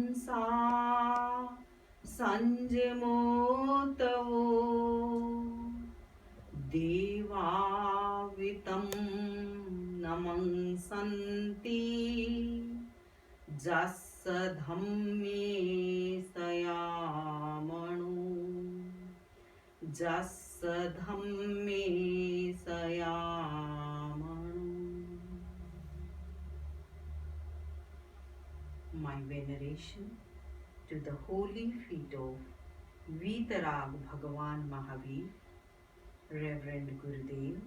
Mansa संजमोतवो देवावितं नमंसन्ति जस्य धम्मे सयामणु जस्य धम्मे सयामणु. My veneration to the holy feet of Vitarag Bhagavan Mahavir, Reverend Gurudev,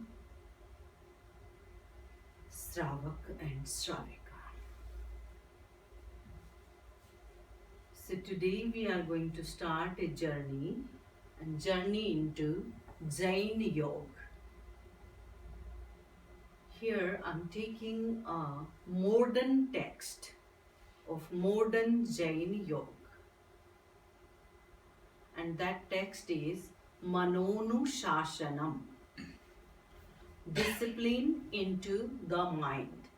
Sravak and Sravika. So today we are going to start a journey into Jain Yoga. Here I'm taking a modern text of modern Jain Yoga, and that text is Manonushasanam, discipline into the mind.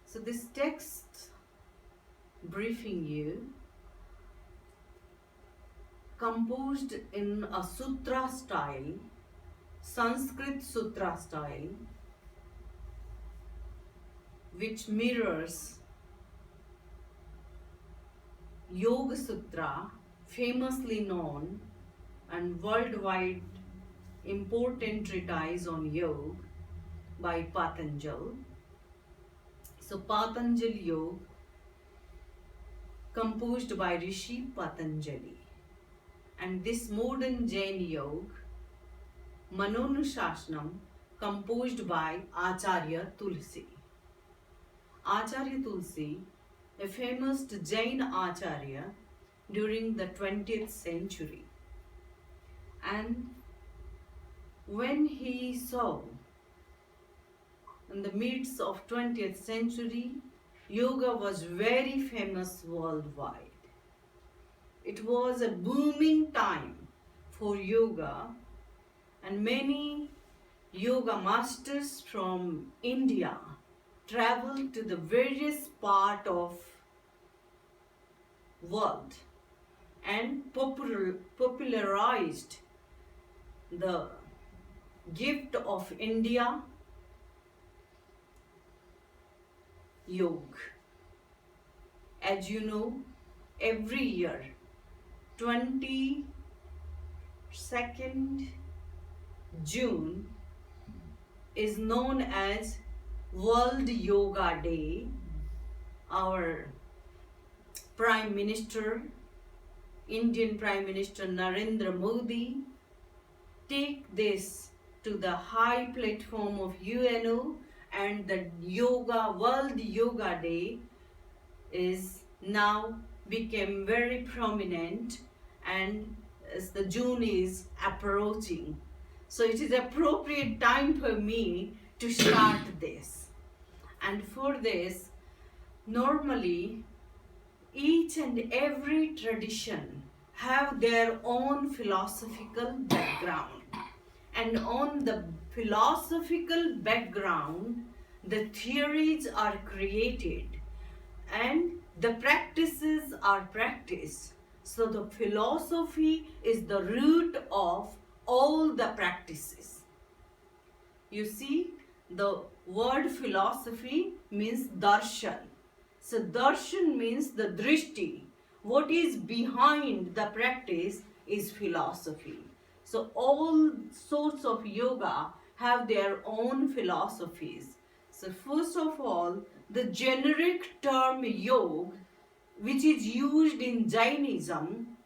So this text, briefing you, composed in a sutra style, Sanskrit sutra style, which mirrors Yoga Sutra, famously known and worldwide important treatise on yoga by Patanjali. So Patanjali Yoga, composed by Rishi Patanjali, and this modern Jain Yoga, Manonushasanam, composed by Acharya Tulsi. Acharya Tulsi, a famous Jain Acharya during the 20th century. And when he saw in the midst of 20th century, yoga was very famous worldwide. It was a booming time for yoga, and many yoga masters from India traveled to the various part of world and popularized the gift of India, yoga. As you know, every year 22nd June is known as World Yoga Day. Our Prime Minister, Indian Prime Minister Narendra Modi, take this to the high platform of UNO, and the World Yoga Day is now became very prominent, and as the June is approaching, so it is appropriate time for me to start this. And for this, normally each and every tradition have their own philosophical background, and on the philosophical background the theories are created and the practices are practiced. So the philosophy is the root of all the practices. You see, the word philosophy means darshan. So darshan means the drishti. What is behind the practice is philosophy. So all sorts of yoga have their own philosophies. So first of all, the generic term yoga, which is used in Jainism,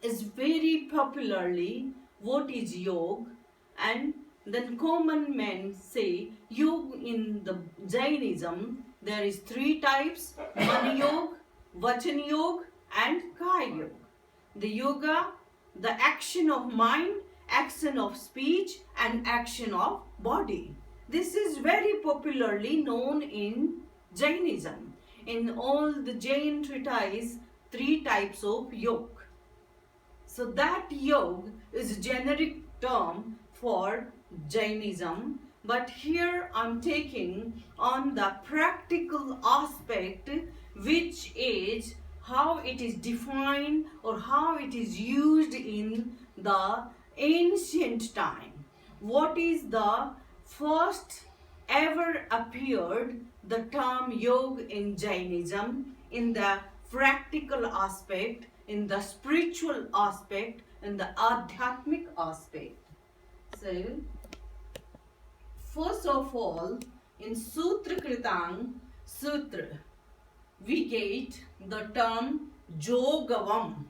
is very popularly what is yoga, and then common men say yoga in the Jainism there is three types: Mana Yoga, Vachan Yoga and Kaya Yoga. The yoga, the action of mind, action of speech and action of body. This is very popularly known in Jainism. In all the Jain treatise, three types of yoga. So that yoga is a generic term for Jainism, but here I'm taking on the practical aspect which is how it is defined or how it is used in the ancient time. What is the first ever appeared the term yoga in Jainism in the practical aspect, in the spiritual aspect, in the adhyatmic aspect. So, first of all, in Sutra Kritang Sutra, we get the term Jogavam.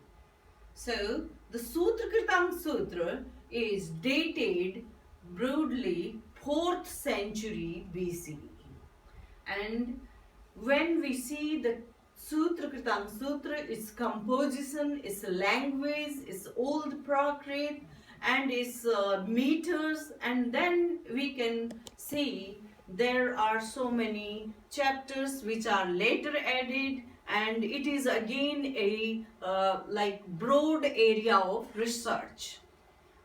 So, the Sutra Kritang Sutra is dated broadly 4th century BCE. And when we see the Sutra Kritang Sutra, its composition, its language, its old Prakrit, and its meters, and then we can see there are so many chapters which are later added, and it is again a like broad area of research.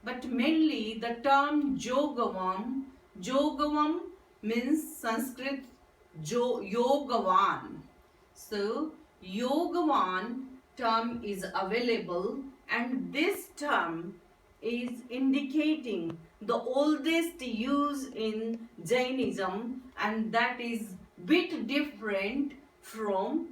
But mainly the term Jogavam, Jogavam means Sanskrit Yogavan. So Yogavan term is available, and this term is indicating the oldest use in Jainism, and that is bit different from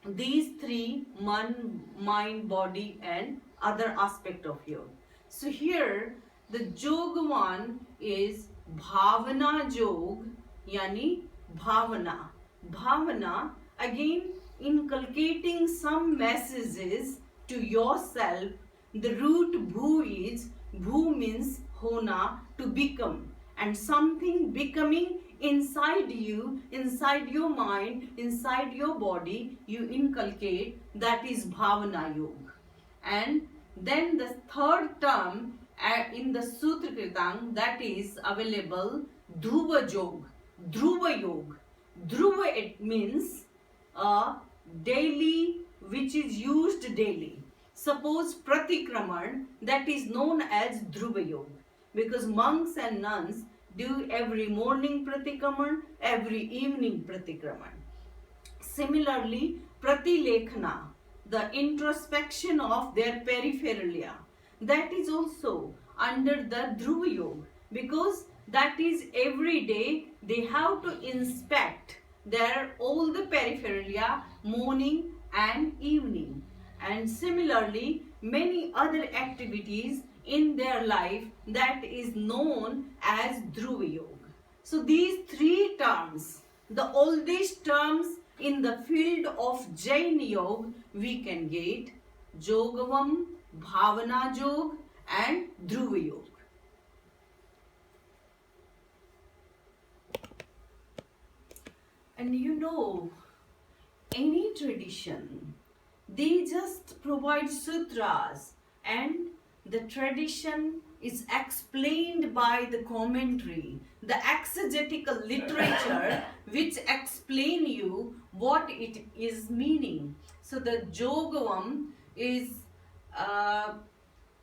these three: mind, body, and other aspect of yoga. So here the Jogavan is Bhavana Jog, yani Bhavana. Bhavana, again inculcating some messages to yourself. The root bhu is, bhu means hona, to become, and something becoming inside you, inside your mind, inside your body, you inculcate, that is Bhavana Yoga. And then the third term in the Sutra Kritang, that is available, Dhruva Yoga, Dhruva Yoga. Dhruva, it means daily, which is used daily. Suppose Pratikraman, that is known as Dhruva Yoga, because monks and nuns do every morning Pratikraman, every evening Pratikraman. Similarly, Pratilekhana, the introspection of their peripheralia, that is also under the Dhruva Yoga, because that is every day they have to inspect their all the peripheralia, morning and evening. And similarly, many other activities in their life, that is known as Dhruva Yoga. So these three terms, the oldest terms in the field of Jain Yoga, we can get Jogavam, Bhavana Yoga, and Dhruva Yoga. And you know, any tradition, they just provide sutras, and the tradition is explained by the commentary, the exegetical literature which explain you what it is meaning. So the Jogavam is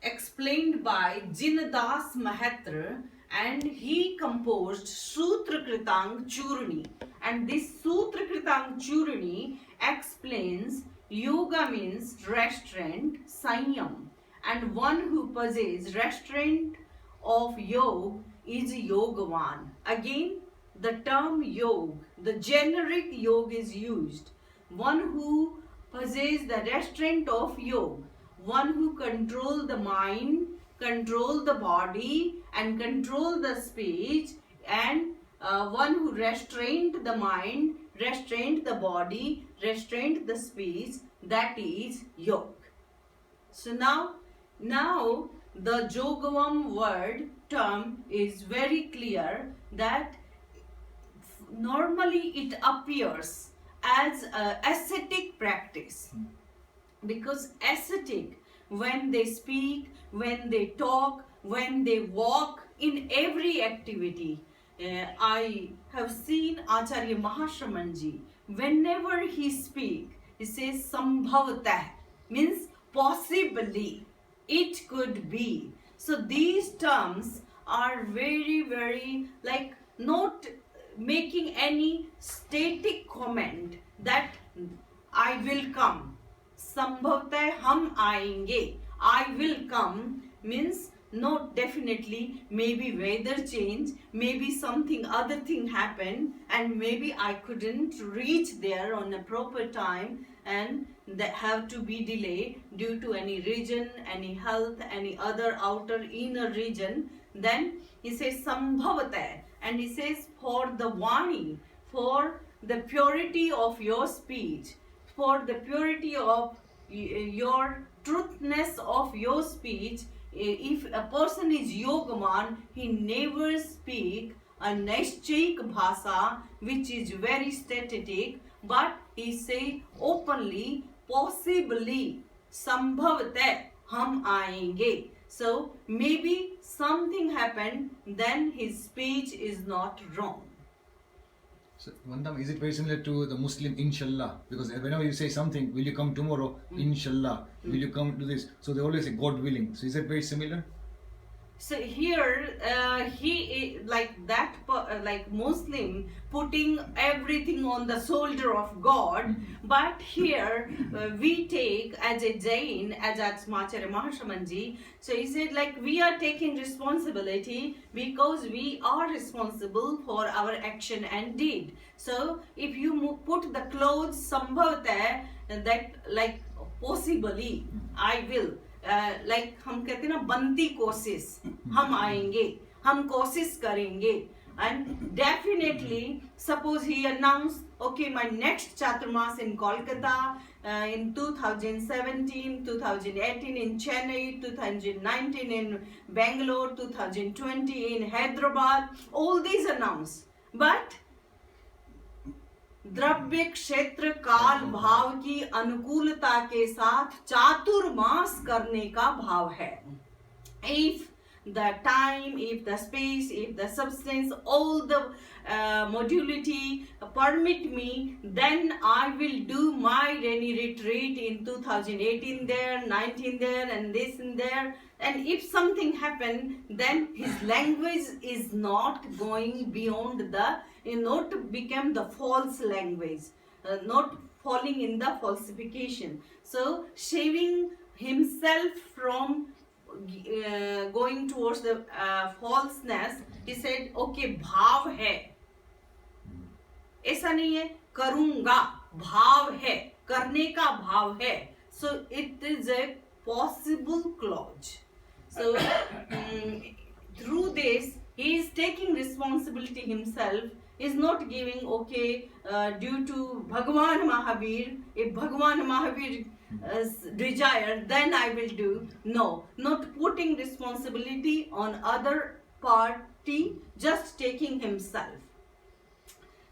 explained by Jinadas Mahatra, and he composed Sutra Kritang Churni. And this Sutra Kritang Churni explains yoga means restraint, sanyam, and one who possesses restraint of yoga is yogavan. Again, the term yoga, the generic yoga is used. One who possesses the restraint of yoga, one who control the mind, control the body, and control the speech, and one who restrained the mind, restrained the body, restrained the speech, that is yoga. So now the Jogavam word term is very clear, that normally it appears as an ascetic practice, because ascetic, when they speak, when they talk, when they walk, in every activity, I have seen Acharya Mahashramanji, whenever he speaks, he says Sambhavatah, means possibly, it could be. So these terms are very, very, like, not making any static comment that I will come. संभवतः हम आएंगे. I will come means no, definitely, maybe weather change, maybe something other thing happened, and maybe I couldn't reach there on a proper time, and that have to be delayed due to any region, any health, any other outer inner region. Then he says sambhavatah, and he says for the vani, for the purity of your speech, for the purity of your truthness of your speech. If a person is yogaman, he never speak a naishchik bhasa which is very static, but he say openly, possibly, sambhavatah, hum aayenge. So maybe something happened, then his speech is not wrong. So, Vandam, is it very similar to the Muslim inshallah? Because whenever you say something, will you come tomorrow? Inshallah. Will you come to this? So they always say God willing. So is that very similar? So here he like that like Muslim putting everything on the shoulder of God, but here we take as a Jain, as Atmacharya Mahashamanji. So he said like we are taking responsibility because we are responsible for our action and deed. So if you put the clothes sambhavata, that like possibly I will. Like हम कहते हैं ना बनती कोशिश हम आएंगे हम कोशिश करेंगे and definitely suppose he announced okay my next chaturmas in Kolkata in 2017 2018 in Chennai 2019 in Bangalore 2020 in Hyderabad all these announced but द्रव्य क्षेत्र काल भाव की अनुकूलता के साथ चातुर्मास करने का भाव है. If the time, if the space, if the substance, all the modality permit me, then I will do my rainy retreat in 2018 there, 19 there, and this and there. And if something happened, then his language is not going beyond the, not to become the false language, not falling in the falsification. So, shaving himself from going towards the falseness, he said, okay, bhav hai. ऐसा नहीं है करूंगा भाव है करने का भाव है. So, it is a possible clause. So, through this, he is taking responsibility himself, is not giving, okay, due to Bhagavan Mahavir, if Bhagavan Mahavir desire, then I will do. No, not putting responsibility on other party, just taking himself.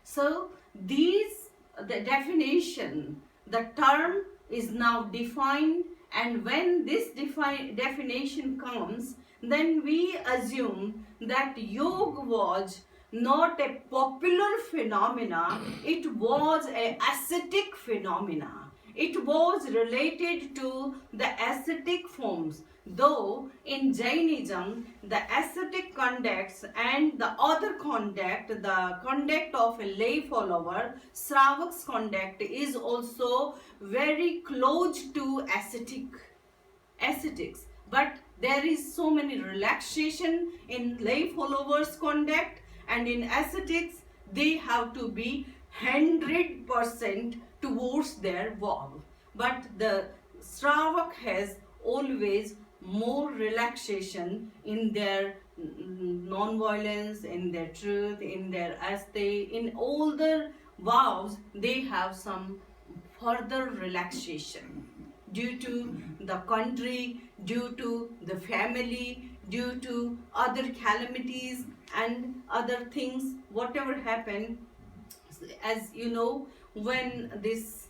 So, these, the definition, the term is now defined, and when this definition comes, then we assume that yoga was not a popular phenomena, it was an ascetic phenomena. It was related to the ascetic forms. Though in Jainism, the ascetic conducts and the other conduct, the conduct of a lay follower, Sravak's conduct is also very close to ascetics. But there is so many relaxation in lay followers' conduct, and in ascetics, they have to be 100% towards their vow. But the Sravak has always more relaxation in their non-violence, in their truth, in their aste, in all their vows, they have some further relaxation due to the country, due to the family, due to other calamities and other things, whatever happened. As you know, when this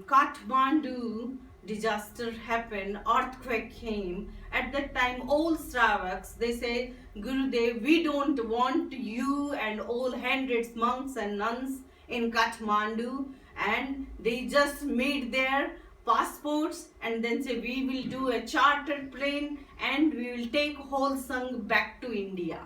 Kathmandu disaster happened, earthquake came, at that time all Sravaks, they said, Gurudev, we don't want you and all hundreds monks and nuns in Kathmandu, and they just made their passports and then say we will do a chartered plane and we will take whole Sangh back to India.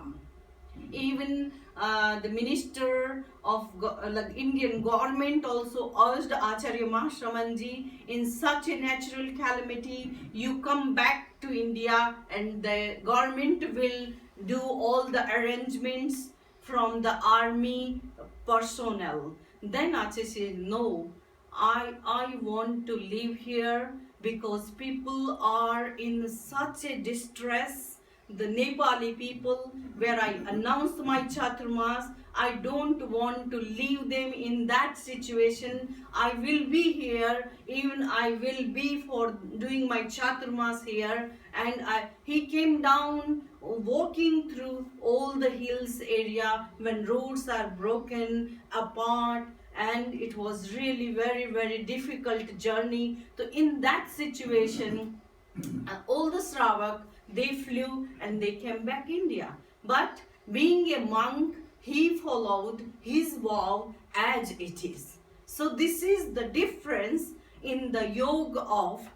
Even the minister of like Indian government also urged Acharya Mahashramanji, in such a natural calamity, you come back to India and the government will do all the arrangements from the army personnel. Then Acharya said, no, I want to live here because people are in such a distress. The Nepali people, where I announced my Chaturmas, I don't want to leave them in that situation. I will be here, even I will be for doing my Chaturmas here. And he came down walking through all the hills area when roads are broken apart, and it was really very difficult journey. So in that situation, all the Sravak, they flew and they came back India. But being a monk, he followed his vow as it is. So this is the difference in the yoga of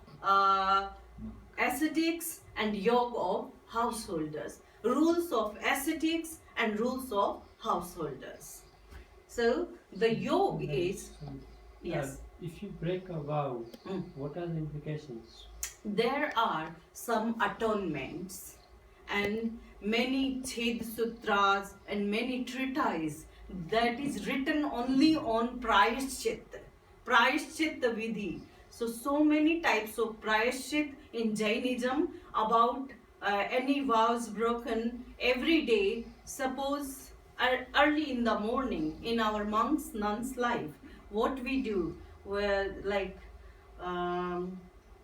ascetics and yoga of householders. Rules of ascetics and rules of householders. So the yoga is, yes. If you break a vow, Mm. what are the implications? There are some atonements and many Chhed Sutras and many treatises that is written only on Prayashchit Vidhi. So many types of Prayashchit in Jainism about any vows broken every day. Suppose early in the morning in our monks' nuns' life, what we do, where like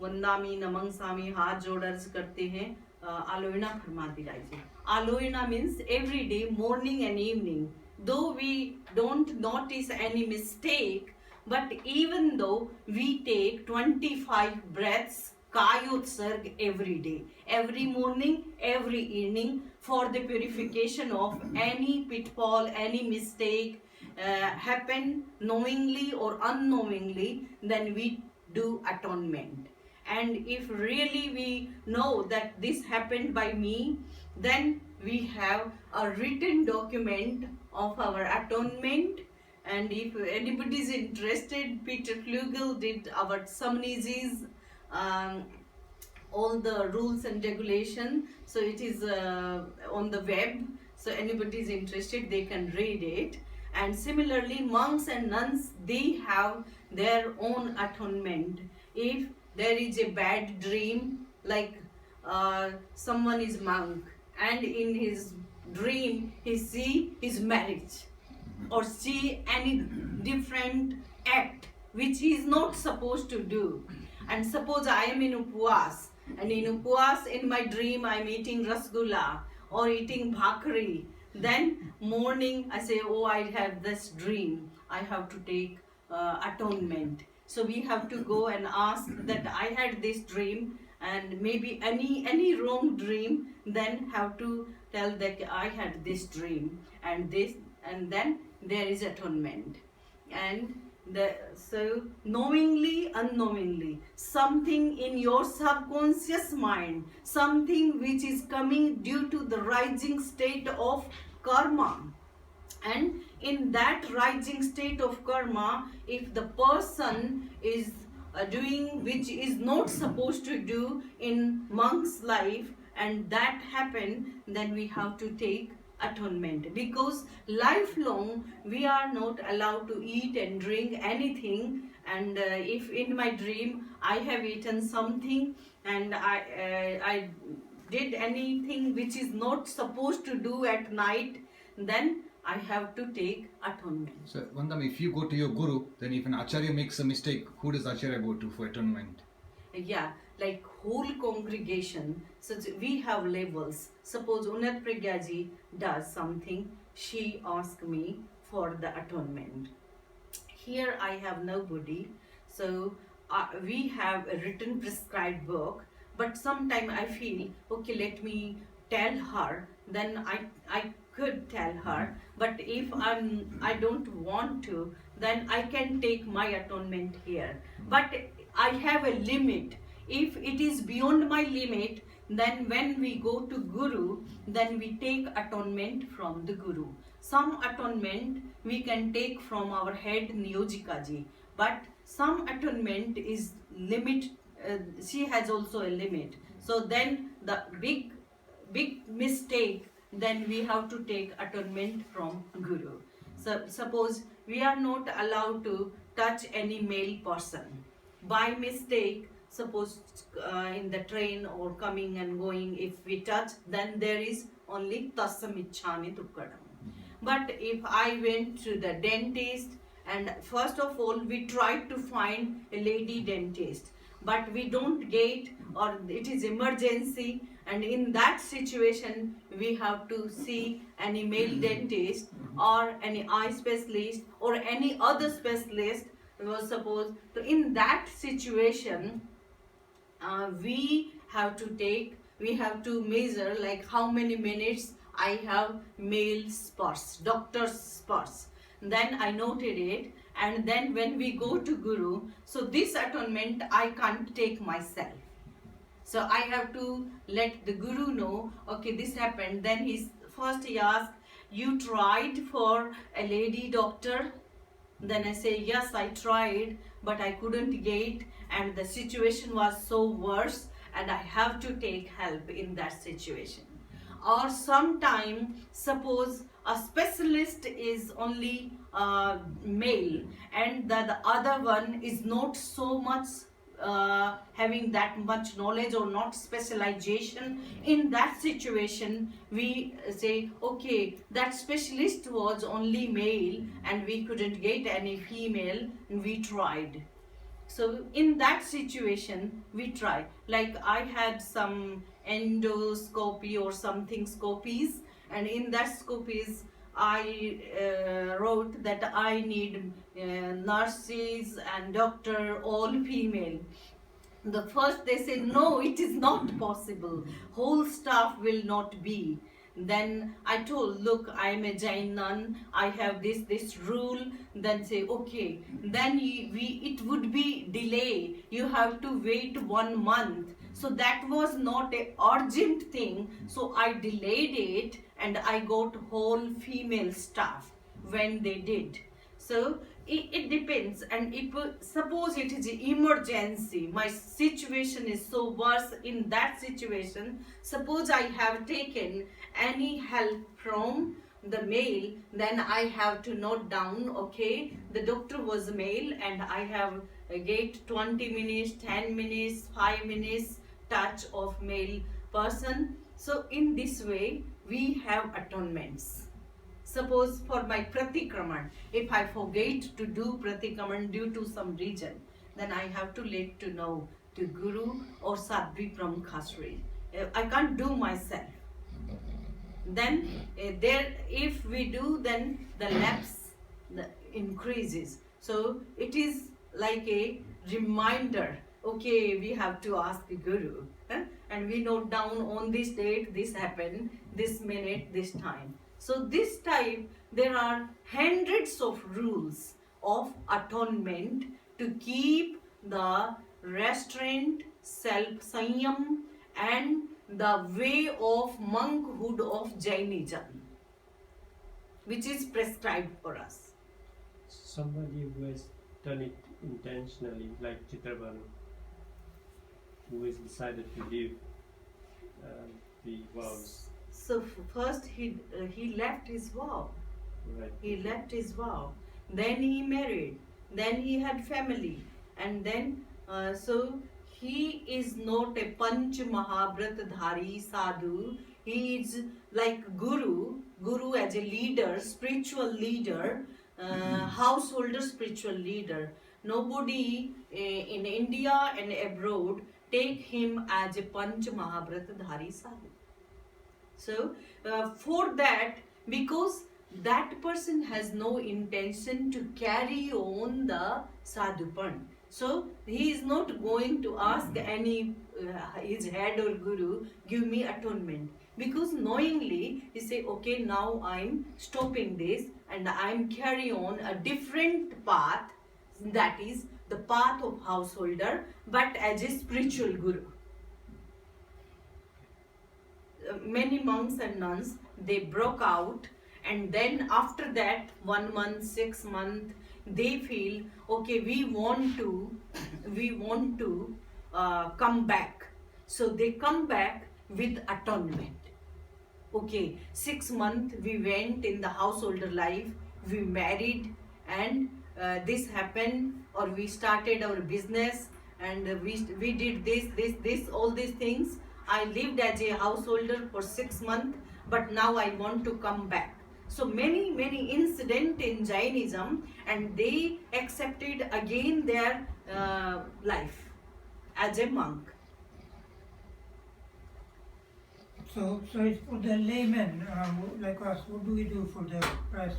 वंदामी नमंग सामी हाथ जोड़ अर्ज करते हैं आलोयना फरमा दिलाइए. Aloyana means every day, morning and evening. Though we don't notice any mistake, but even though we take 25 breaths, Kayotsarg every day, every morning, every evening, for the purification of any pitfall, any mistake happen knowingly or unknowingly, then we do atonement. And if really we know that this happened by me, then we have a written document of our atonement. And if anybody is interested, Peter Klugel did our summaries, all the rules and regulation. So it is on the web. So anybody is interested, they can read it. And similarly, monks and nuns, they have their own atonement. If there is a bad dream, like someone is monk and in his dream he see his marriage or see any different act which he is not supposed to do. And suppose I am in Upwas, and in Upwas in my dream I am eating rasgulla or eating bhakri. Then morning I say, oh, I have this dream, I have to take atonement. So we have to go and ask that I had this dream, and maybe any wrong dream, then have to tell that I had this dream and this, and then there is atonement. And so knowingly, unknowingly, something in your subconscious mind, something which is coming due to the rising state of karma. And in that rising state of karma, if the person is doing which is not supposed to do in monk's life, and that happen, then we have to take atonement. Because lifelong we are not allowed to eat and drink anything. And if in my dream I have eaten something and I did anything which is not supposed to do at night, then I have to take atonement. So, Vandam, if you go to your guru, then if an acharya makes a mistake, who does acharya go to for atonement? Yeah, like whole congregation. So we have levels. Suppose Unat Pragyaji does something, she asks me for the atonement. Here I have nobody, so we have a written prescribed book. But sometime I feel, okay, let me tell her. Then I could tell her. But if I don't want to, then I can take my atonement here. But I have a limit. If it is beyond my limit, then when we go to Guru, then we take atonement from the Guru. some atonement we can take from our head Niyojika ji, but some atonement is limit. She has also a limit. So then the big mistake, then we have to take atonement from Guru. So suppose we are not allowed to touch any male person. By mistake, suppose in the train or coming and going, if we touch, then there is only tasam ichhami dukkadam. But if I went to the dentist, and first of all we tried to find a lady dentist, but we don't get, or it is emergency, and in that situation we have to see any male dentist or any eye specialist or any other specialist was supposed to. In that situation we have to measure like how many minutes I have male spurs, doctor's spurs. Then I noted it, and then when we go to Guru, so this atonement I can't take myself. So I have to let the Guru know, okay, this happened. Then he asked, you tried for a lady doctor? Then I say, yes, I tried, but I couldn't get, and the situation was so worse, and I have to take help in that situation. Or sometime, suppose a specialist is only male, and the other one is not so much having that much knowledge or not specialization. In that situation we say, okay, that specialist was only male and we couldn't get any female, and we tried. So in that situation we try, like I had some endoscopy or something scopies, and in that scopies I wrote that I need nurses and doctor all female. The first they said, no, it is not possible, whole staff will not be. Then I told, look, I am a Jain nun, I have this rule. Then say, okay, then it would be delay, you have to wait 1 month. So that was not a urgent thing, so I delayed it, and I got whole female staff when they did. So it depends, and suppose it is emergency, my situation is so worse. In that situation, suppose I have taken any help from the male, then I have to note down, okay, the doctor was male and I have get 20 minutes, 10 minutes, 5 minutes touch of male person. So in this way we have atonements. Suppose for my pratikraman, if I forget to do pratikraman due to some reason, then I have to let to know to Guru or Sadhvi Pramukasri. I can't do myself. Then if we do, then the lapse increases. So it is like a reminder, okay, we have to ask the Guru, and we note down on this date this happened, this minute, this time. So this time there are hundreds of rules of atonement to keep the restraint, self-sanyam, and the way of monkhood of Jainism, which is prescribed for us. Somebody who has done it intentionally, like Chitrabhanu, who has decided to leave the vows. So first he left his vow. Right. He left his vow. Then he married. Then he had family. And then so he is not a Panch Mahabrat Dhari sadhu. He is like Guru as a leader, spiritual leader, householder, spiritual leader. Nobody in India and abroad take him as a Panch Mahabrat Dhari sadhu. So for that, because that person has no intention to carry on the sadhupan, so he is not going to ask any his head or guru, give me atonement, because knowingly he say, okay, now I'm stopping this and I'm carry on a different path, that is the path of householder, but as a spiritual guru. Many monks and nuns, they broke out and then after that 1 month, 6 month, they feel okay, we want to come back. So they come back with atonement. Okay, 6 months we went in the householder life, we married, and this happened, or we started our business, and we did this, all these things. I lived as a householder for 6 months, but now I want to come back. So many incident in Jainism, and they accepted again their life as a monk. So it's for the layman like us. What do we do for the priest?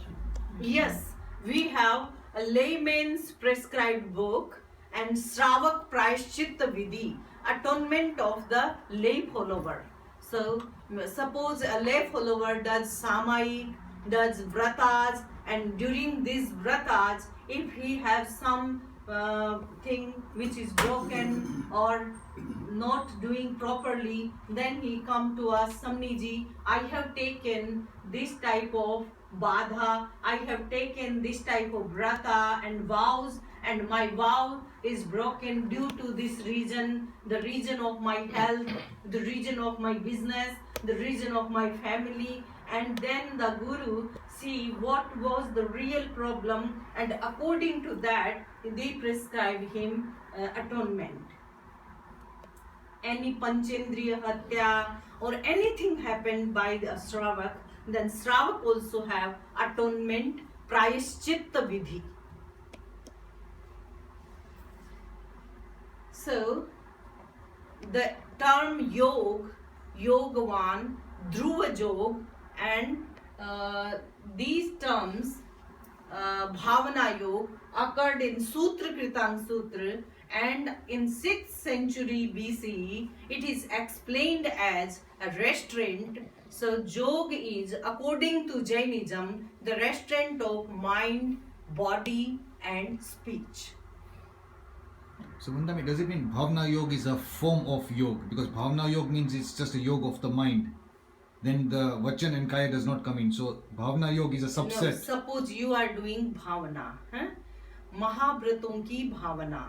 Yes, we have a layman's prescribed book and Sravak Prayashchitta Vidhi, atonement of the lay follower. So, suppose a lay follower does Samaik, does Vratas, and during these Vratas, if he has some thing which is broken or not doing properly, then he come to us, Samniji, I have taken this type of badha, I have taken this type of vrata and vows, and my vow is broken due to this reason, the reason of my health, the reason of my business, the reason of my family. And then the Guru see what was the real problem, and according to that they prescribe him atonement. Any Panchendriya Hatya or anything happened by the Sravak, then Sravak also have atonement, Prayashchitta Vidhi. So the term Yog, Yogavan, Dhruva Jog, and these terms Bhavana Yog occurred in Sutra Kritang Sutra, and in 6th century BCE it is explained as a restraint. So Jog is, according to Jainism, the restraint of mind, body and speech. So Vandami, does it mean Bhavna Yoga is a form of yoga? Because Bhavna Yoga means it's just a yoga of the mind. Then the Vachan and Kaya does not come in. So Bhavna Yoga is a subset. No, suppose you are doing bhavana, Mahabhraton ki bhavana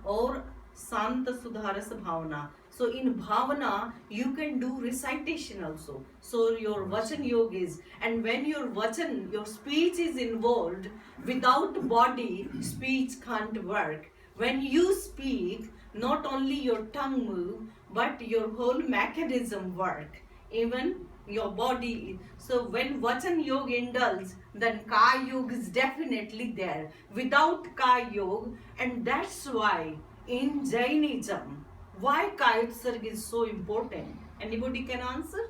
or Santa Sudharas bhavana. So in bhavana you can do recitation also. So your Vachan yoga is, and when your Vachan, your speech is involved, without body speech can't work. When you speak, not only your tongue move, but your whole mechanism work, even your body. So when Vachan Yoga indulges, then Kaya Yoga is definitely there. Without Kaya Yoga, and that's why in Jainism, why Kaya Utsarg is so important? Anybody can answer?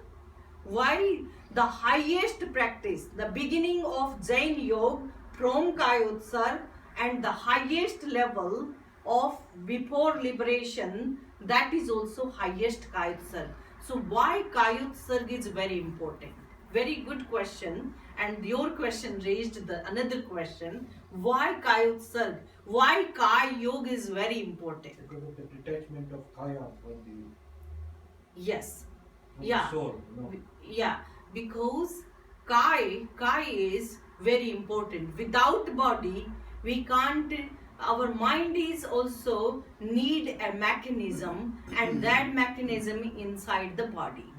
Why the highest practice, the beginning of Jain Yoga from Kaya Utsarg, and the highest level of before liberation, that is also highest Kaya Utsarg. So why Kaya Utsarg is very important? Very good question. And your question raised the another question. Why Kaya Utsarg? Why Kaya Yoga is very important? Because of the detachment of Kaya from the, Yes. from Yeah. the soul. No? Yeah, because Kaya is very important. Without body, we can't. Our mind is also need a mechanism, and that mechanism inside the body.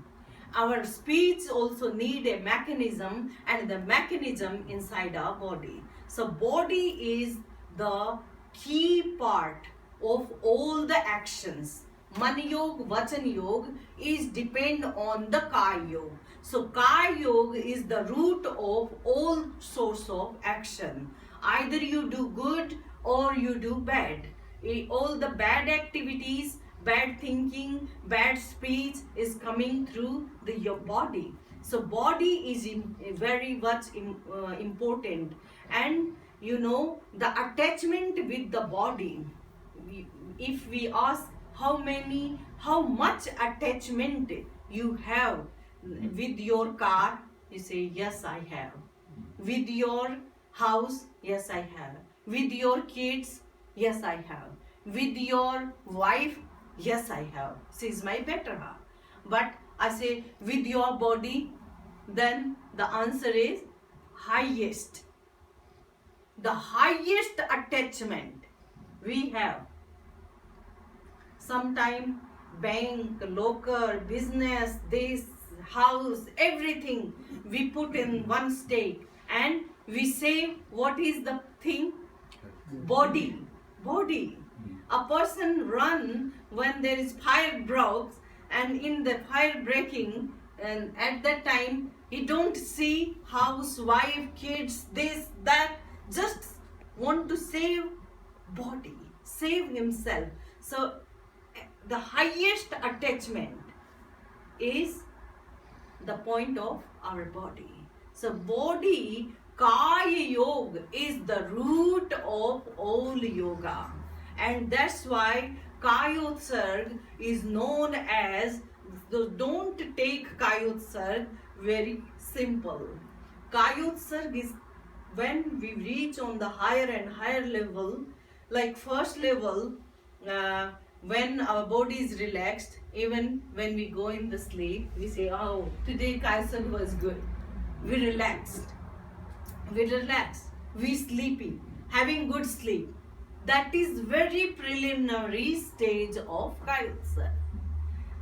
Our speech also need a mechanism, and the mechanism inside our body. So body is the key part of all the actions. Mana Yoga, Vachan Yoga is depend on the Kaya Yoga. So Kaya Yoga is the root of all source of action. Either you do good or you do bad. All the bad activities, bad thinking, bad speech is coming through your body. So body is very much important. And you know, the attachment with the body, if we ask how much attachment you have with your car, you say yes I have. With your house, yes I have. With your kids, yes I have. With your wife, yes I have. She is my better half. But I say with your body, then the answer is highest, the highest attachment we have. Sometime bank, local, business, this, house, everything we put in one stake and we say what is the thing? Body. Body. A person run when there is fire breaks, and in the fire breaking, and at that time he don't see house, wife, kids, this, that, just want to save body, save himself. So the highest attachment is the point of our body. So body, Kaya Yoga is the root of all yoga. And that's why Kayotsarg is known as, don't take Kayotsarg very simple. Kayotsarg is when we reach on the higher and higher level, like first level, when our body is relaxed, even when we go in the sleep, we say, oh, today Kayotsarg was good. We relaxed. We relaxed. We sleepy. Having good sleep. That is very preliminary stage of Kayotsarg.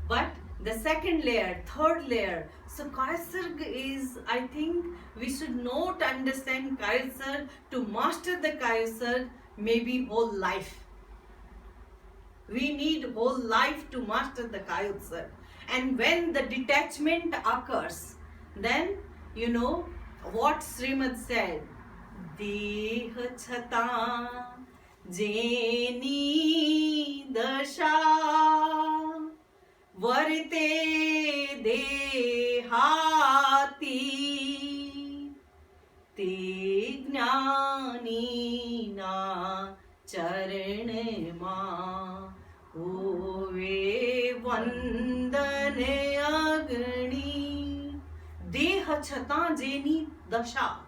But the second layer, third layer, so Kayotsarg is, I think we should not understand Kayotsarg. To master the Kayotsarg, maybe whole life. We need whole life to master the Kayotsarg. And when the detachment occurs, then you know what Srimad said, Deha chata Jeni dasha Varte dehati Te jnani na charan ma Hove vandane agni Deha chata jeni dasha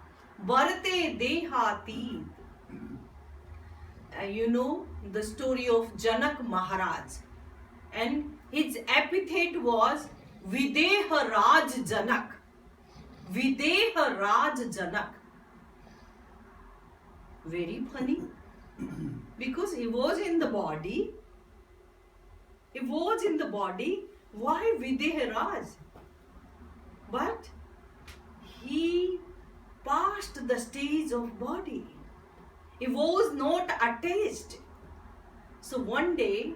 Varte dehati. You know the story of Janak Maharaj, and his epithet was Videha Raj Janak. Videha Raj Janak. Very funny, because he was in the body. He was in the body. Why Videha Raj? But he passed the stage of body. He was not attached. So one day,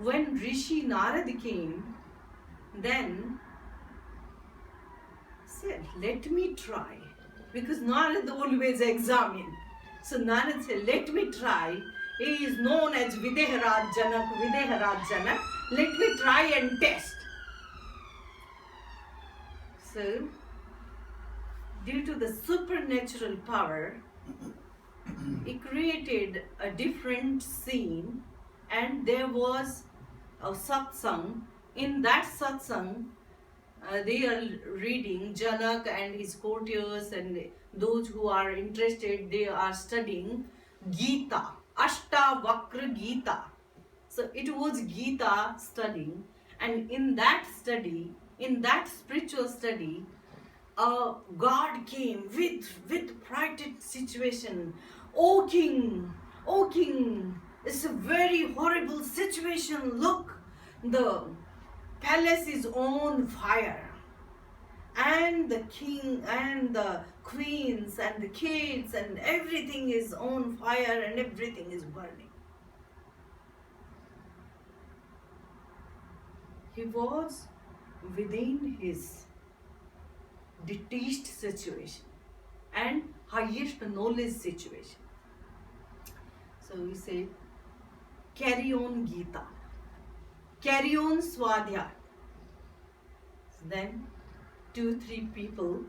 when Rishi Narad came, then said, let me try. Because Narad always examine. So Narad said, let me try. He is known as Videharaj Janak, Videharaj Janak. Let me try and test. So, due to the supernatural power, he created a different scene, and there was a satsang. In that satsang, they are reading Janak and his courtiers, and those who are interested, they are studying Gita, Ashtavakra Gita. So it was Gita studying, and in that study, in that spiritual study, God came with frightened situation. O king, it's a very horrible situation. Look, the palace is on fire, and the king and the queens and the kids and everything is on fire and everything is burning. He was within his detached situation and highest knowledge situation. So we say, carry on Gita, carry on Swadhyaya. Then 2-3 people,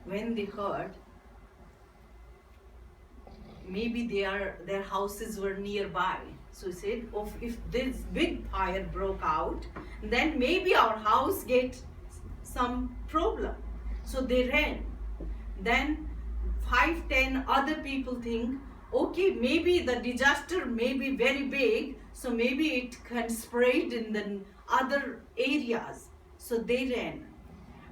when they heard, maybe their houses were nearby. So he said, oh, if this big fire broke out, then maybe our house gets some problem. So they ran. Then 5-10 other people think, okay, maybe the disaster may be very big, so maybe it can spread in the other areas. So they ran.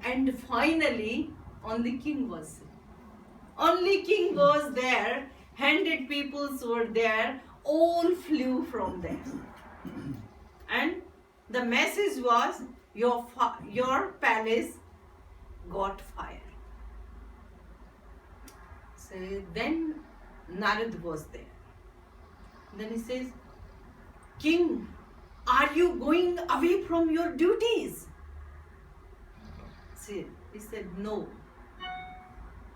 And finally, only king was there. Only king was there, 100 peoples were there, all flew from there. And the message was, your palace got fire. So then Narad was there. Then he says, King, are you going away from your duties? See, he said, no.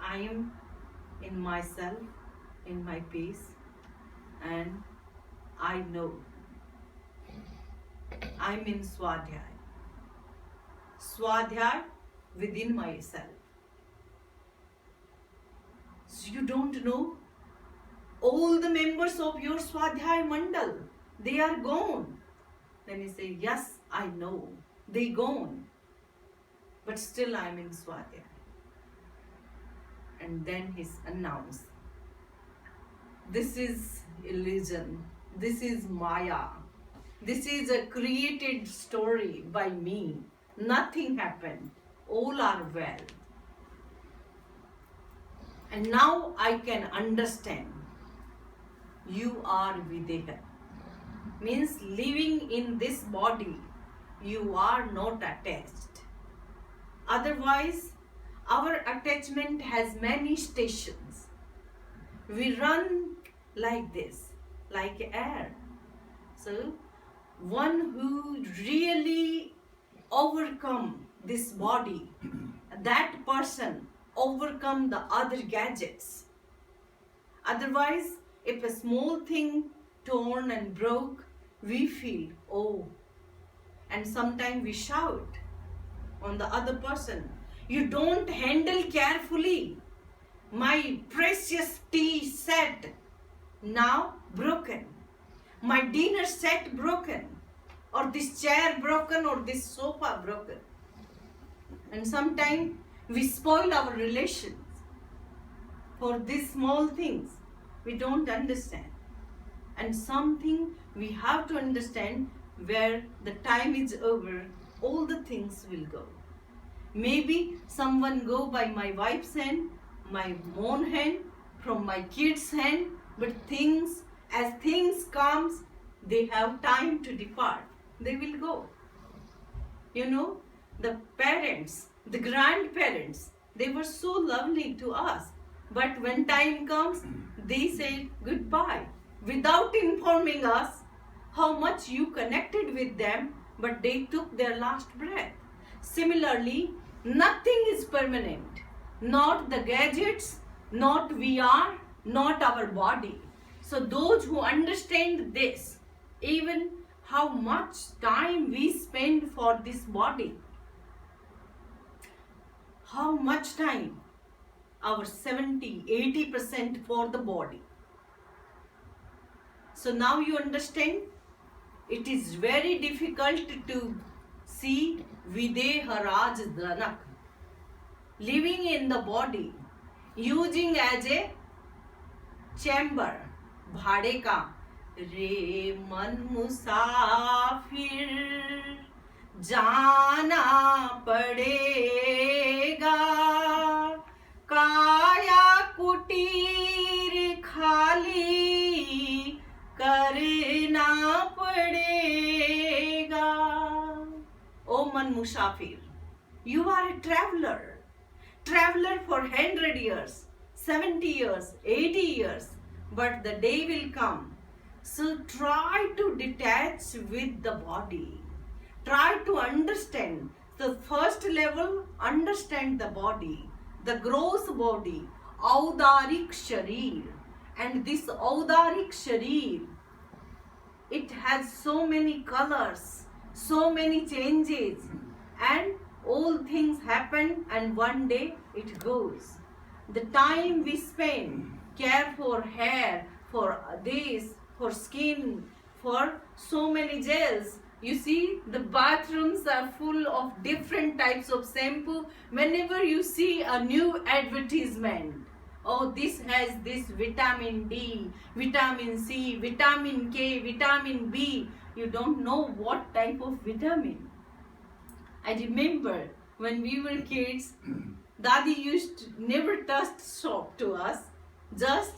I am in myself, in my peace, and I know. I'm in Swadhyay. Swadhyay within myself. So you don't know? All the members of your Swadhyay Mandal, they are gone. Then he said, yes, I know. They gone. But still I'm in Swadhyay. And then he announced, this is illusion. This is Maya. This is a created story by me. Nothing happened. All are well. And now I can understand. You are Videha. Means living in this body, you are not attached. Otherwise, our attachment has many stations. We run like this, like air. So, one who really overcome this body, that person overcome the other gadgets. Otherwise, if a small thing torn and broke, we feel, oh, and sometimes we shout on the other person, you don't handle carefully. My precious tea set now broken. My dinner set broken. Or this chair broken, or this sofa broken. And sometimes we spoil our relations for these small things. We don't understand. And something we have to understand, where the time is over, all the things will go. Maybe someone go by my wife's hand, my own hand, from my kids' hand, but as things comes, they have time to depart. They will go. You know, the parents, the grandparents, they were so lovely to us. But when time comes, they say goodbye without informing us how much you connected with them, but they took their last breath. Similarly, nothing is permanent. Not the gadgets, not VR, not our body. So those who understand this, even how much time we spend for this body, how much time? Our 70-80% for the body. So now you understand, it is very difficult to see Videha Raj Dhanak living in the body, using as a chamber, भाड़े का रे मन मुसाफिर जाना पड़ेगा काया कुटीर खाली करना पड़ेगा. O man musafir, you are a traveler for 100 years, 70 years, 80 years, but the day will come. So try to detach with the body. Try to understand. The first level, understand the body, the gross body, Audarik Sharir. And this Audarik Sharir, it has so many colors, so many changes, and all things happen and one day it goes. The time we spend, care for hair, for this, for skin, for so many gels. You see, the bathrooms are full of different types of shampoo. Whenever you see a new advertisement, oh, this has this vitamin D, vitamin C, vitamin K, vitamin B, you don't know what type of vitamin. I remember when we were kids, Dadi used to never touch soap to us, just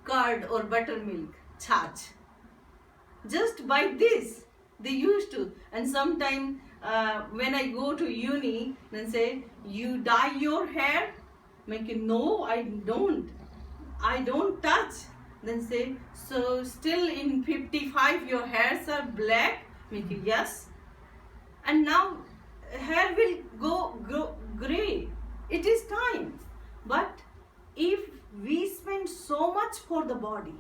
curd or buttermilk, chach. Just by this, they used to. And sometime when I go to uni, then say, you dye your hair? Make no, I don't. I don't touch. Then say, so still in 55 your hairs are black? Make yes. And now hair will go grey. It is time. But if we spend so much for the body,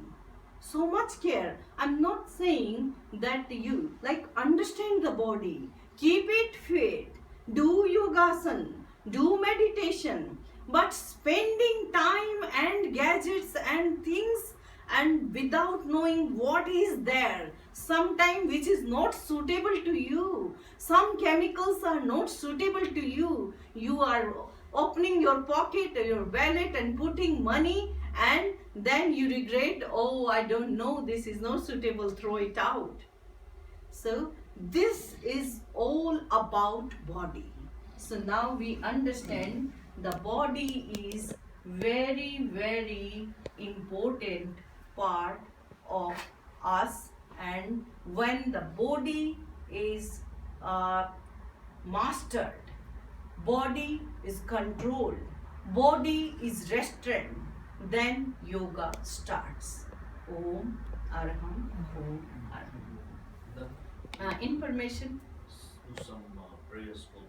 so much care, I'm not saying that you like understand the body, keep it fit, do yogasana, do meditation, but spending time and gadgets and things and without knowing what is there, sometime which is not suitable to you, some chemicals are not suitable to you, you are opening your pocket or your wallet and putting money, and then you regret, oh, I don't know, this is not suitable, throw it out. So this is all about body. So now we understand the body is very, very important part of us, and when the body is mastered, body is controlled, body is restrained, then yoga starts. Om Arham, Om Arham. Information. Do some prayers for